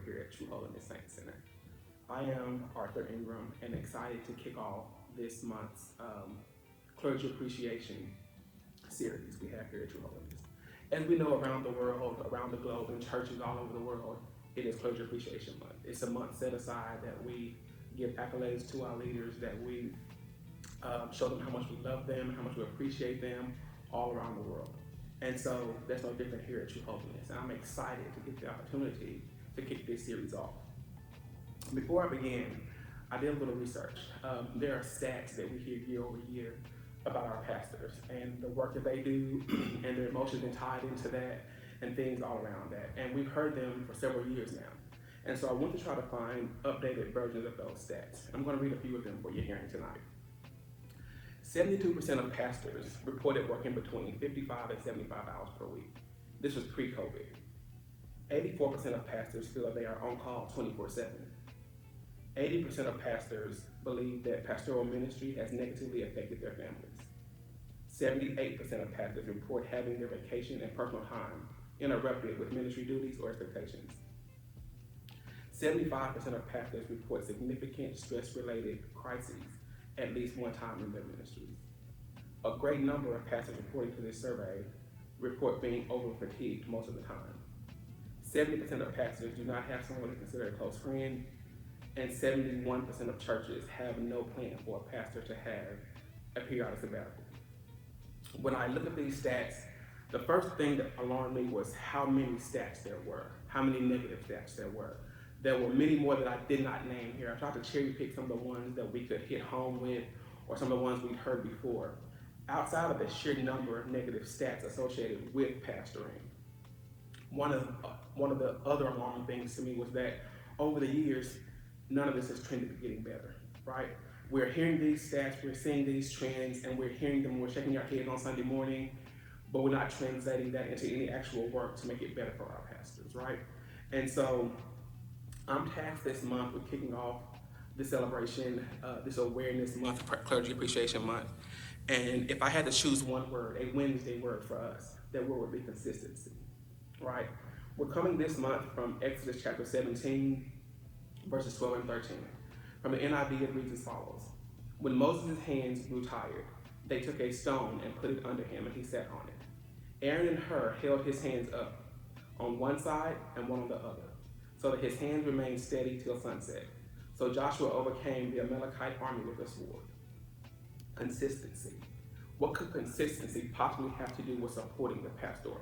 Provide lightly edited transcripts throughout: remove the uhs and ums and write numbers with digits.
here at True Holiness Saints Center. I am Arthur Ingram and excited to kick off this month's clergy appreciation series we have here at True Holiness. As we know, around the world, around the globe, in churches all over the world, it is Clergy Appreciation Month. It's a month set aside that we give accolades to our leaders, that we show them how much we love them, how much we appreciate them all around the world. And so that's no different here at True Holiness. And I'm excited to get the opportunity to kick this series off. Before I begin, I did a little research. There are stats that we hear year over year about our pastors and the work that they do and their emotions and tied into that and things all around that. And we've heard them for several years now. And so I want to try to find updated versions of those stats. I'm going to read a few of them for your hearing tonight. 72% of pastors reported working between 55 and 75 hours per week. This was pre-COVID. 84% of pastors feel that they are on call 24/7. 80% of pastors believe that pastoral ministry has negatively affected their families. 78% of pastors report having their vacation and personal time interrupted with ministry duties or expectations. 75% of pastors report significant stress-related crises at least one time in their ministries. A great number of pastors reporting to this survey report being over-fatigued most of the time. 70% of pastors do not have someone they consider a close friend, and 71% of churches have no plan for a pastor to have a periodic sabbatical. When I look at these stats, the first thing that alarmed me was how many stats there were, how many negative stats there were. There were many more that I did not name here. I tried to cherry pick some of the ones that we could hit home with or some of the ones we'd heard before. Outside of the sheer number of negative stats associated with pastoring, one of the other alarming things to me was that over the years, none of this has trended to getting better, right? We're hearing these stats, we're seeing these trends, and we're hearing them, we're shaking our head on Sunday morning, but we're not translating that into any actual work to make it better for our pastors, right? And so I'm tasked this month with kicking off this celebration, this awareness month, Clergy Appreciation Month. And if I had to choose one word, a Wednesday word for us, that word would be consistency, right? We're coming this month from Exodus chapter 17, verses 12 and 13. From the NIV, it reads as follows. When Moses' hands grew tired, they took a stone and put it under him, and he sat on it. Aaron and Hur held his hands up on one side and one on the other, so that his hands remained steady till sunset. So Joshua overcame the Amalekite army with a sword. Consistency. What could consistency possibly have to do with supporting the pastoral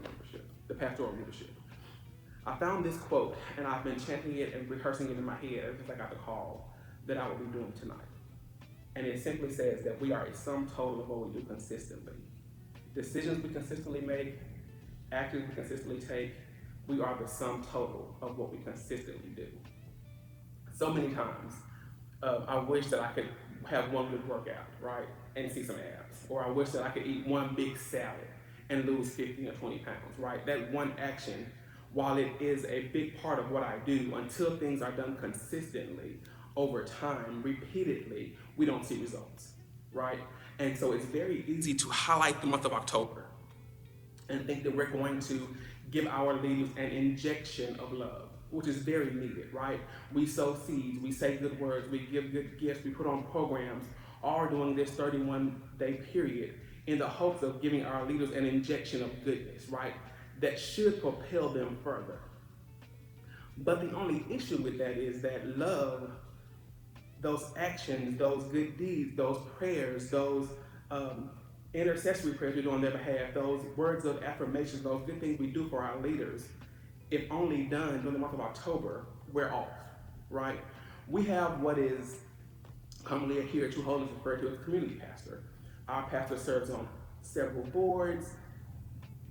leadership? I found this quote, and I've been chanting it and rehearsing it in my head ever since I got the call that I will be doing tonight. And it simply says that we are a sum total of what we do consistently. Decisions we consistently make, actions we consistently take, we are the sum total of what we consistently do. So many times, I wish that I could have one good workout, right, and see some abs. Or I wish that I could eat one big salad and lose 15 or 20 pounds, right? That one action, while it is a big part of what I do, until things are done consistently, over time, repeatedly, we don't see results, right? And so it's very easy to highlight the month of October and think that we're going to give our leaders an injection of love, which is very needed, right? We sow seeds, we say good words, we give good gifts, we put on programs, all during this 31-day period in the hopes of giving our leaders an injection of goodness, right? That should propel them further. But the only issue with that is that love, those actions, those good deeds, those prayers, those intercessory prayers we do on their behalf, those words of affirmation, those good things we do for our leaders, if only done during the month of October, we're off, right? We have what is commonly here at True Holiness referred to as community pastor. Our pastor serves on several boards.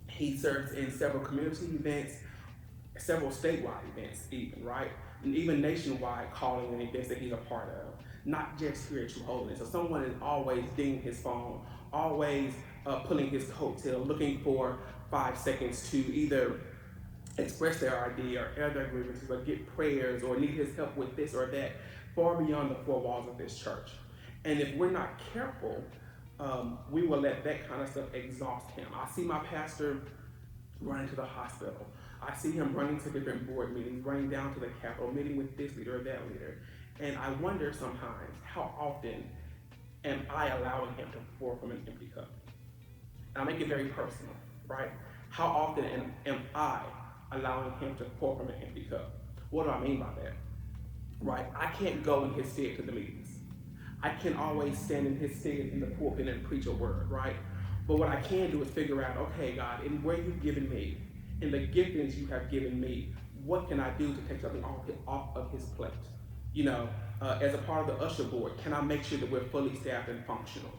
He serves in several community events, several statewide events even, right? And even nationwide calling and events that he's a part of, not just here at True Holiness. So someone is always dinging his phone, always pulling his coattail, looking for 5 seconds to either express their idea or air their grievances or get prayers or need his help with this or that, far beyond the four walls of this church. And if we're not careful, we will let that kind of stuff exhaust him. I see my pastor running to the hospital. I see him running to different board meetings, running down to the Capitol, meeting with this leader or that leader. And I wonder sometimes, how often am I allowing him to pour from an empty cup? And I make it very personal, right? How often am I allowing him to pour from an empty cup? What do I mean by that? Right? I can't go in his stead to the meetings. I can't always stand in his stead in the pulpit and preach a word, right? But what I can do is figure out, okay, God, in where you've given me, in the giftings you have given me, what can I do to take something off of his plate? You know, as a part of the usher board, can I make sure that we're fully staffed and functional,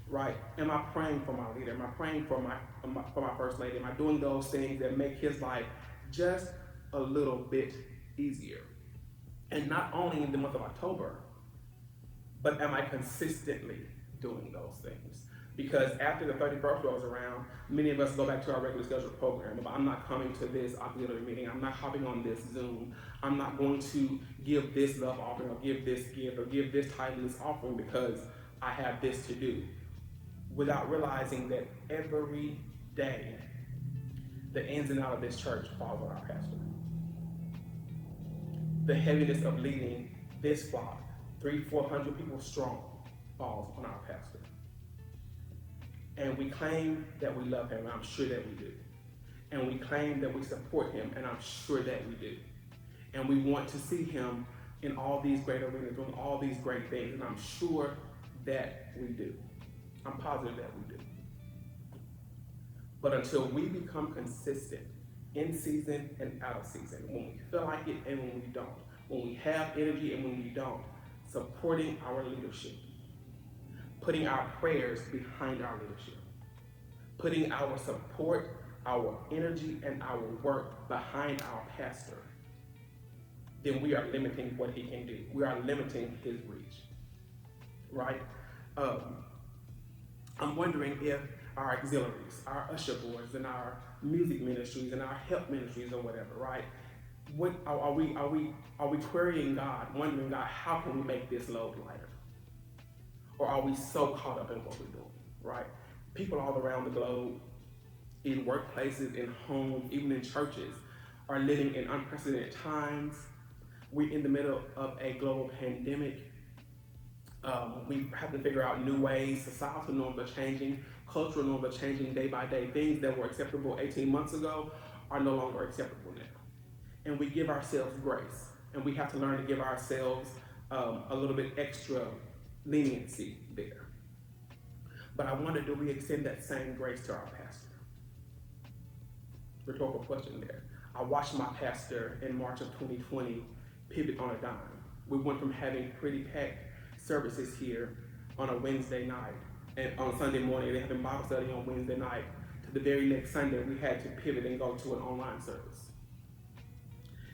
right? Am I praying for my leader? Am I praying for my first lady? Am I doing those things that make his life just a little bit easier? And not only in the month of October, but am I consistently doing those things? Because after the 31st rolls around, many of us go back to our regular scheduled program. But I'm not coming to this auxiliary meeting. I'm not hopping on this Zoom. I'm not going to give this love offering or give this gift or give this tithe offering because I have this to do. Without realizing that every day, the ins and outs of this church falls on our pastor. The heaviness of leading this flock, 300-400 people strong, falls on our pastor. And we claim that we love him, and I'm sure that we do. And we claim that we support him, and I'm sure that we do. And we want to see him in all these great arenas, doing all these great things, and I'm sure that we do. I'm positive that we do. But until we become consistent in season and out of season, when we feel like it and when we don't, when we have energy and when we don't, supporting our leadership, putting our prayers behind our leadership, putting our support, our energy, and our work behind our pastor, then we are limiting what he can do. We are limiting his reach, right? I'm wondering if our auxiliaries, our usher boards, and our music ministries, and our help ministries, or whatever, right? What are we querying God, wondering, God, how can we make this load lighter? Or are we so caught up in what we're doing, right? People all around the globe, in workplaces, in homes, even in churches, are living in unprecedented times. We're in the middle of a global pandemic. We have to figure out new ways. Societal norms are changing. Cultural norms are changing day by day. Things that were acceptable 18 months ago are no longer acceptable now. And we give ourselves grace. And we have to learn to give ourselves a little bit extra leniency there. But I wonder, do we extend that same grace to our pastor? Rhetorical question there. I watched my pastor in March of 2020 pivot on a dime. We went from having pretty packed services here on a Wednesday night, and on Sunday morning they had Bible study on Wednesday night, to the very next Sunday we had to pivot and go to an online service.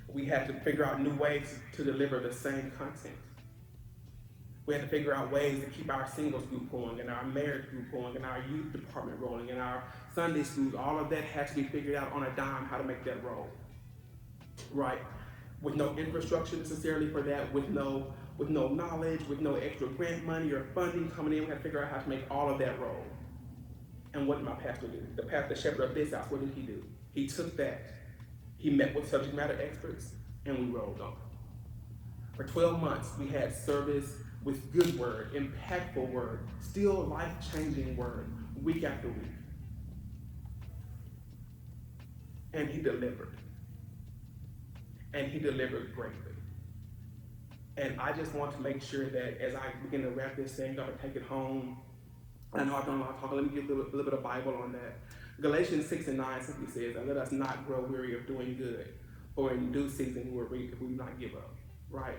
We had to figure out new ways to deliver the same content. We had to figure out ways to keep our singles group going, and our marriage group going, and our youth department rolling, and our Sunday schools. All of that had to be figured out on a dime, how to make that roll, right? With no infrastructure necessarily for that, with no knowledge, with no extra grant money or funding coming in. We had to figure out how to make all of that roll. And what did my pastor do? The shepherd of this house, what did he do? He took that, he met with subject matter experts, and we rolled on. For 12 months, we had service with good word, impactful word, still life-changing word, week after week. And he delivered. And he delivered greatly. And I just want to make sure that as I begin to wrap this thing up and take it home, I know I've done a lot of talking, let me give a little bit of Bible on that. Galatians 6:9 simply says, and let us not grow weary of doing good, for in due season we will reap if we do not give up, right?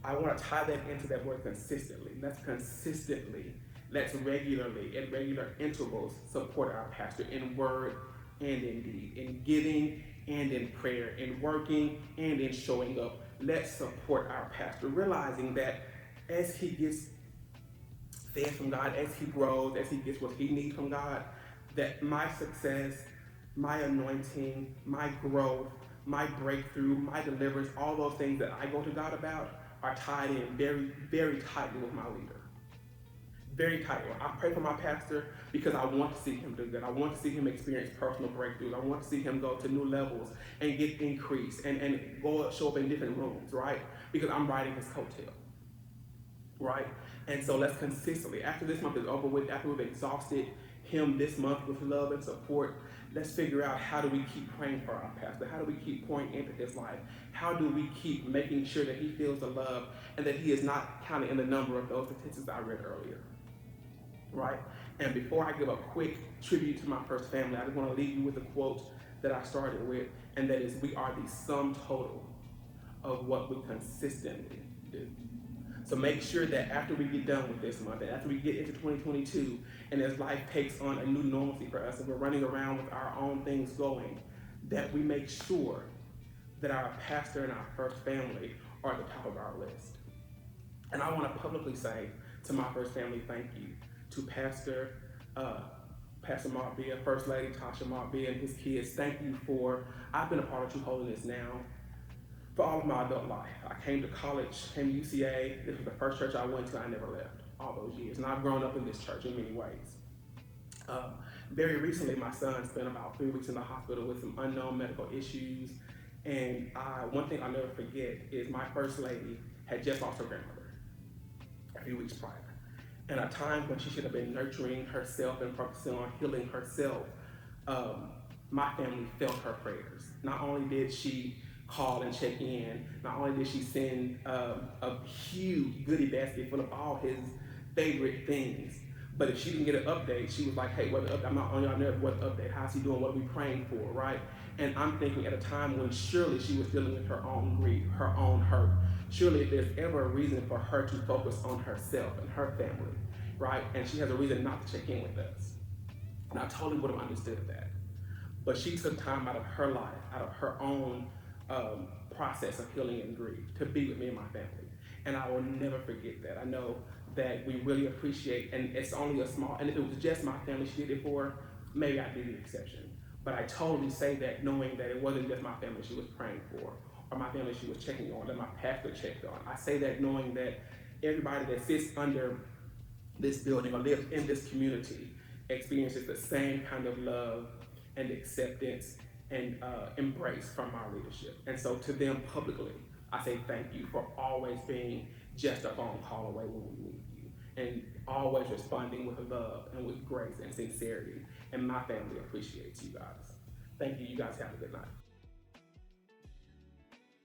I want to tie that into that word consistently. Let's consistently, let's regularly, at regular intervals, support our pastor in word and in deed, in giving and in prayer, in working and in showing up. Let's support our pastor, realizing that as he gets fed from God, as he grows, as he gets what he needs from God, that my success, my anointing, my growth, my breakthrough, my deliverance, all those things that I go to God about are tied in very, very tightly with my leader. very tight. I pray for my pastor because I want to see him do good. I want to see him experience personal breakthroughs. I want to see him go to new levels and get increased and go show up in different rooms, right? Because I'm riding his coattail, right? And so let's consistently, after this month is over with, after we've exhausted him this month with love and support, let's figure out how do we keep praying for our pastor? How do we keep pouring into his life? How do we keep making sure that he feels the love and that he is not counted in the number of those statistics I read earlier, right? And before I give a quick tribute to my first family, I just want to leave you with a quote that I started with, and that is, we are the sum total of what we consistently do. So make sure that after we get done with this month, and after we get into 2022, and as life takes on a new normalcy for us, and we're running around with our own things going, that we make sure that our pastor and our first family are at the top of our list. And I want to publicly say to my first family, thank you. To Pastor Mark Bia, First Lady Tasha Mark Bia, and his kids, thank you for, I've been a part of True Holiness now for all of my adult life. I came to college, came to UCA. This was the first church I went to. I never left all those years. And I've grown up in this church in many ways. Very recently, my son spent about 3 weeks in the hospital with some unknown medical issues. And one thing I'll never forget is my first lady had just lost her grandmother a few weeks prior. And at a time when she should have been nurturing herself and focusing on healing herself, my family felt her prayers. Not only did she call and check in, not only did she send a huge goodie basket full of all his favorite things, but if she didn't get an update, she was like, hey, what the update? I'm not on y'all know what the update, how's he doing, what are we praying for, right? And I'm thinking at a time when surely she was dealing with her own grief, her own hurt. Surely if there's ever a reason for her to focus on herself and her family, right? And she has a reason not to check in with us. And I totally would have understood that. But she took time out of her life, out of her own process of healing and grief, to be with me and my family. And I will never forget that. I know that we really appreciate, and it's only a small, and if it was just my family she did it for, maybe I'd be the exception. But I totally say that knowing that it wasn't just my family she was praying for, or my family she was checking on, that my pastor checked on. I say that knowing that everybody that sits under this building or lives in this community experiences the same kind of love and acceptance and embrace from our leadership. And so to them publicly, I say thank you for always being just a phone call away when we need you, and always responding with love and with grace and sincerity. And my family appreciates you guys. Thank you. You guys have a good night.